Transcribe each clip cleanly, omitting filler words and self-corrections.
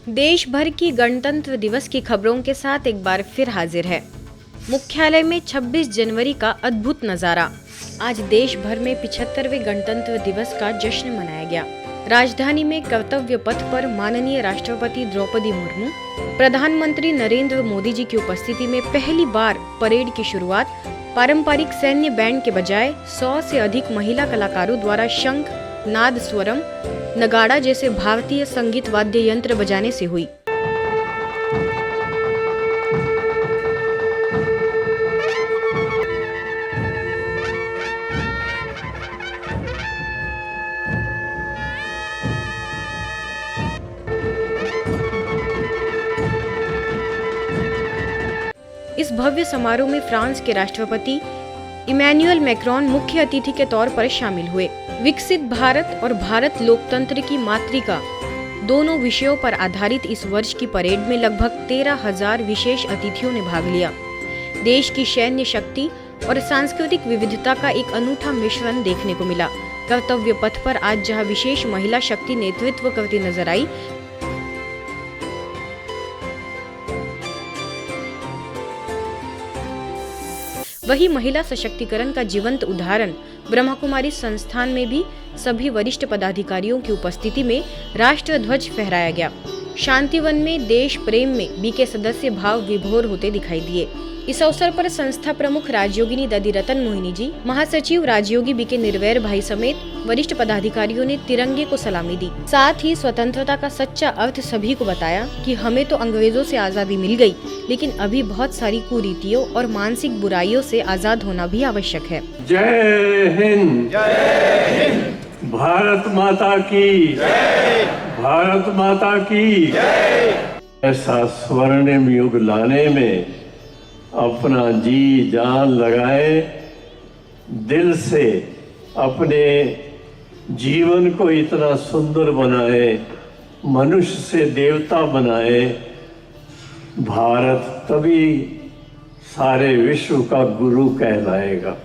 देश भर की गणतंत्र दिवस की खबरों के साथ एक बार फिर हाजिर है। मुख्यालय में 26 जनवरी का अद्भुत नजारा। आज देश भर में 75वें गणतंत्र दिवस का जश्न मनाया गया। राजधानी में कर्तव्य पथ पर माननीय राष्ट्रपति द्रौपदी मुर्मू, प्रधानमंत्री नरेंद्र मोदी जी की उपस्थिति में पहली बार परेड की शुरुआत पारंपरिक सैन्य बैंड के बजाय 100 से अधिक महिला कलाकारों द्वारा शंख, नाद स्वरम, नगाड़ा जैसे भारतीय संगीत वाद्य यंत्र बजाने से हुई। इस भव्य समारोह में फ्रांस के राष्ट्रपति इमैनुअल मैक्रोन मुख्य अतिथि के तौर पर शामिल हुए। विकसित भारत और भारत लोकतंत्र की मातृका दोनों विषयों पर आधारित इस वर्ष की परेड में लगभग 13,000 विशेष अतिथियों ने भाग लिया। देश की सैन्य शक्ति और सांस्कृतिक विविधता का एक अनूठा मिश्रण देखने को मिला। कर्तव्य पथ पर आज जहां विशेष महिला शक्ति नेतृत्व करती नजर आई, वही महिला सशक्तिकरण का जीवंत उदाहरण ब्रह्मा कुमारी संस्थान में भी सभी वरिष्ठ पदाधिकारियों की उपस्थिति में राष्ट्र ध्वज फहराया गया। शांतिवन में देश प्रेम में बीके सदस्य भाव विभोर होते दिखाई दिए। इस अवसर पर संस्था प्रमुख राजयोगिनी दधिरतन मोहिनी जी, महासचिव राजयोगी बीके निर्वैर भाई समेत वरिष्ठ पदाधिकारियों ने तिरंगे को सलामी दी। साथ ही स्वतंत्रता का सच्चा अर्थ सभी को बताया कि हमें तो अंग्रेजों से आजादी मिल गई, लेकिन अभी बहुत सारी कुरीतियों और मानसिक बुराइयों से आजाद होना भी आवश्यक है। जय हिंद, जय हिंद। भारत माता की जय, भारत माता की जय। ऐसा स्वर्णिम युग लाने में अपना जी जान लगाए, दिल से अपने जीवन को इतना सुंदर बनाए, मनुष्य से देवता बनाए। भारत तभी सारे विश्व का गुरु कहलाएगा।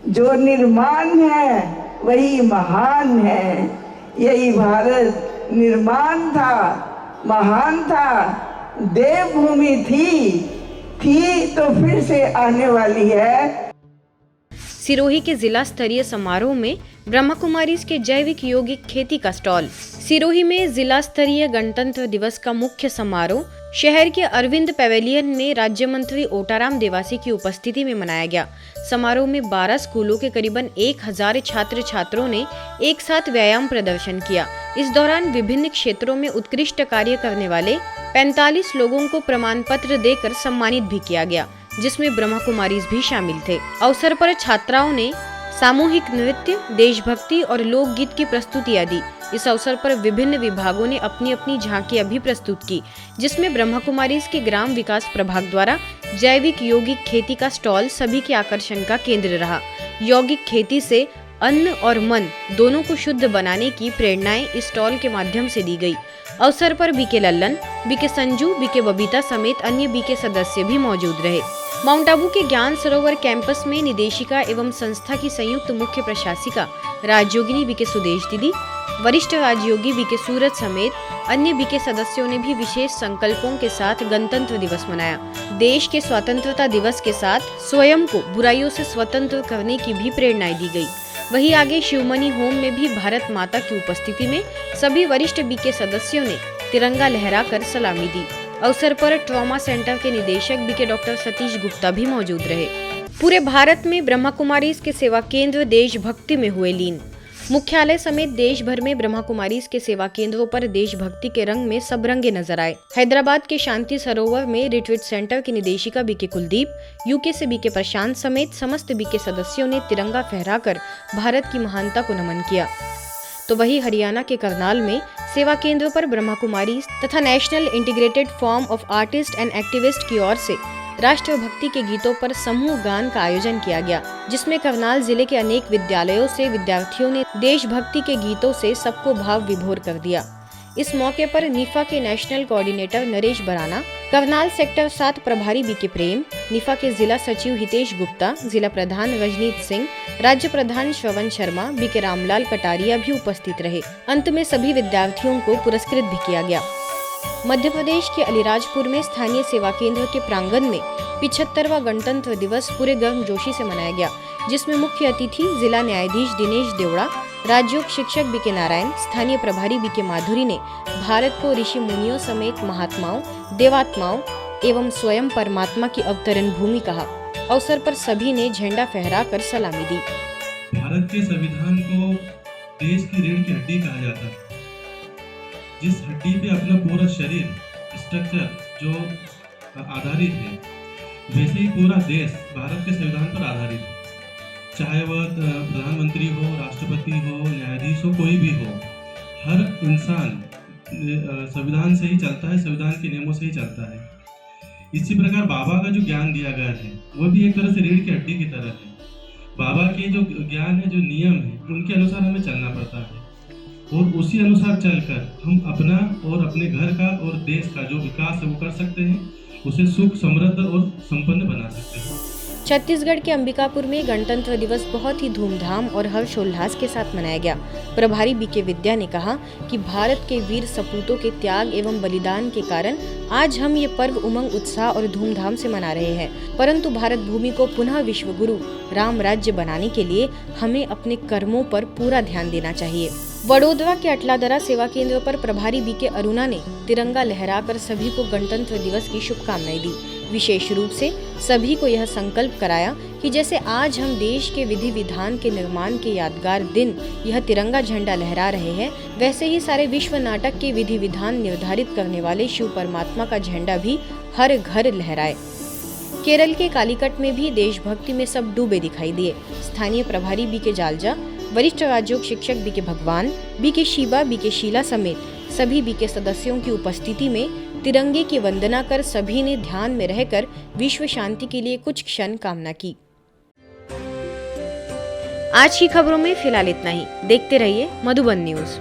जो निर्माण है वही महान है। यही भारत निर्माण था, महान था, देवभूमि थी तो फिर से आने वाली है। सिरोही के जिला स्तरीय समारोह में ब्रह्मा कुमारीज के जैविक यौगिक खेती का स्टॉल। सिरोही में जिला स्तरीय गणतंत्र दिवस का मुख्य समारोह शहर के अरविंद पैवेलियन में राज्य मंत्री ओटाराम देवासी की उपस्थिति में मनाया गया। समारोह में 12 स्कूलों के करीबन 1,000 छात्र छात्रों ने एक साथ व्यायाम प्रदर्शन किया। इस दौरान विभिन्न क्षेत्रों में उत्कृष्ट कार्य करने वाले 45 लोगों को प्रमाण पत्र देकर सम्मानित भी किया गया, जिसमें ब्रह्मा कुमारीज भी शामिल थे। अवसर पर छात्राओं ने सामूहिक नृत्य, देशभक्ति और लोकगीत की प्रस्तुतियां दी। इस अवसर पर विभिन्न विभागों ने अपनी अपनी झांकियां भी प्रस्तुत की, जिसमें ब्रह्मा कुमारीज के ग्राम विकास प्रभाग द्वारा जैविक यौगिक खेती का स्टॉल सभी के आकर्षण का केंद्र रहा। यौगिक खेती से अन्न और मन दोनों को शुद्ध बनाने की प्रेरणाएं इस स्टॉल के माध्यम से दी गई। अवसर पर BK Lallan, BK Sanju, BK Babita समेत अन्य बीके सदस्य भी मौजूद रहे। माउंट आबू के ज्ञान सरोवर कैंपस में निदेशिका एवं संस्था की संयुक्त मुख्य प्रशासिका राजयोगिनी बीके सुदेश दीदी, वरिष्ठ राजयोगी बीके सूरज समेत अन्य बीके सदस्यों ने भी विशेष संकल्पों के साथ गणतंत्र दिवस मनाया। देश के स्वतंत्रता दिवस के साथ स्वयं को बुराइयों से स्वतंत्र करने की भी प्रेरणाएं दी गई। वहीं आगे शिवमणि होम में भी भारत माता की उपस्थिति में सभी वरिष्ठ बीके सदस्यों ने तिरंगा लहराकर सलामी दी। अवसर पर ट्रॉमा सेंटर के निदेशक बीके डॉक्टर सतीश गुप्ता भी मौजूद रहे। पूरे भारत में ब्रह्मा कुमारीज के सेवा केंद्र देशभक्ति में हुए लीन। मुख्यालय समेत देश भर में ब्रह्मा कुमारीज के सेवा केंद्रों पर देशभक्ति के रंग में सब रंगे नजर आए। हैदराबाद के शांति सरोवर में रिट्रीट सेंटर की निदेशिका बीके कुलदीप, यूके से बीके प्रशांत समेत समस्त बीके सदस्यों ने तिरंगा फहराकर भारत की महानता को नमन किया। तो वही हरियाणा के करनाल में सेवा केंद्र पर ब्रह्मा कुमारीज तथा national integrated form of artist and activist की ओर से राष्ट्रभक्ति के गीतों पर समूह गान का आयोजन किया गया, जिसमें करनाल जिले के अनेक विद्यालयों से विद्यार्थियों ने देशभक्ति के गीतों से सबको भाव विभोर कर दिया। इस मौके पर निफा के नेशनल कोऑर्डिनेटर नरेश बराना, करनाल सेक्टर 7 प्रभारी बीके प्रेम, निफा के जिला सचिव हितेश गुप्ता, जिला प्रधान रजनीत सिंह, राज्य प्रधान श्रवण शर्मा, बीके रामलाल कटारिया भी उपस्थित रहे। अंत में सभी विद्यार्थियों को पुरस्कृत भी किया गया। मध्य प्रदेश के अलीराजपुर में स्थानीय सेवा केंद्र के प्रांगण में 75वां गणतंत्र दिवस पूरे गर्मजोशी से मनाया गया, जिसमें मुख्य अतिथि जिला न्यायाधीश दिनेश देवड़ा, राज्योग शिक्षक बीके नारायण, स्थानीय प्रभारी बीके माधुरी ने भारत को ऋषि मुनियों समेत महात्माओं, देवात्माओं एवं स्वयं परमात्मा की अवतरण भूमि कहा। अवसर पर सभी ने झंडा फहराकर सलामी दी। भारत के संविधान को देश की रीढ़ की हड्डी कहा जाता है, जिस हड्डी पे अपना पूरा शरीर स्ट्रक्चर जो आधारित है, वैसे ही पूरा देश भारत के संविधान पर आधारित है। चाहे वह प्रधानमंत्री हो, राष्ट्रपति हो, न्यायाधीश हो, कोई भी हो, हर इंसान संविधान से ही चलता है, संविधान के नियमों से ही चलता है। इसी प्रकार बाबा का जो ज्ञान दिया गया है वो भी एक तरह से रीढ़ की हड्डी की तरह है। बाबा के जो ज्ञान है, जो नियम है, उनके अनुसार हमें चलना पड़ता है और उसी अनुसार चलकर हम अपना और अपने घर का और देश का जो विकास है वो कर सकते हैं, उसे सुख, समृद्ध और संपन्न बना सकते हैं। छत्तीसगढ़ के अंबिकापुर में गणतंत्र दिवस बहुत ही धूमधाम और हर्षोल्लास के साथ मनाया गया। प्रभारी बीके विद्या ने कहा कि भारत के वीर सपूतों के त्याग एवं बलिदान के कारण आज हम ये पर्व उमंग, उत्साह और धूमधाम से मना रहे हैं, परंतु भारत भूमि को पुनः विश्व गुरु राम राज्य बनाने के लिए हमें अपने कर्मों पर पूरा ध्यान देना चाहिए। वडोदरा के अटलादरा सेवा केंद्र पर प्रभारी बीके अरुणा ने तिरंगा लहराकर सभी को गणतंत्र दिवस की शुभकामनाएं दी। विशेष रूप से सभी को यह संकल्प कराया कि जैसे आज हम देश के विधि विधान के निर्माण के यादगार दिन यह तिरंगा झंडा लहरा रहे हैं, वैसे ही सारे विश्व नाटक के विधि विधान निर्धारित करने वाले शिव परमात्मा का झंडा भी हर घर लहराए। केरल के कालीकट में भी देशभक्ति में सब डूबे दिखाई दिए। स्थानीय प्रभारी बीके जालजा, वरिष्ठ राज्योग शिक्षक बीके भगवान, बीके शिवा, बीके शीला समेत सभी बीके सदस्यों की उपस्थिति में तिरंगे की वंदना कर सभी ने ध्यान में रहकर विश्व शांति के लिए कुछ क्षण कामना की। आज की खबरों में फिलहाल इतना ही। देखते रहिए मधुबन न्यूज।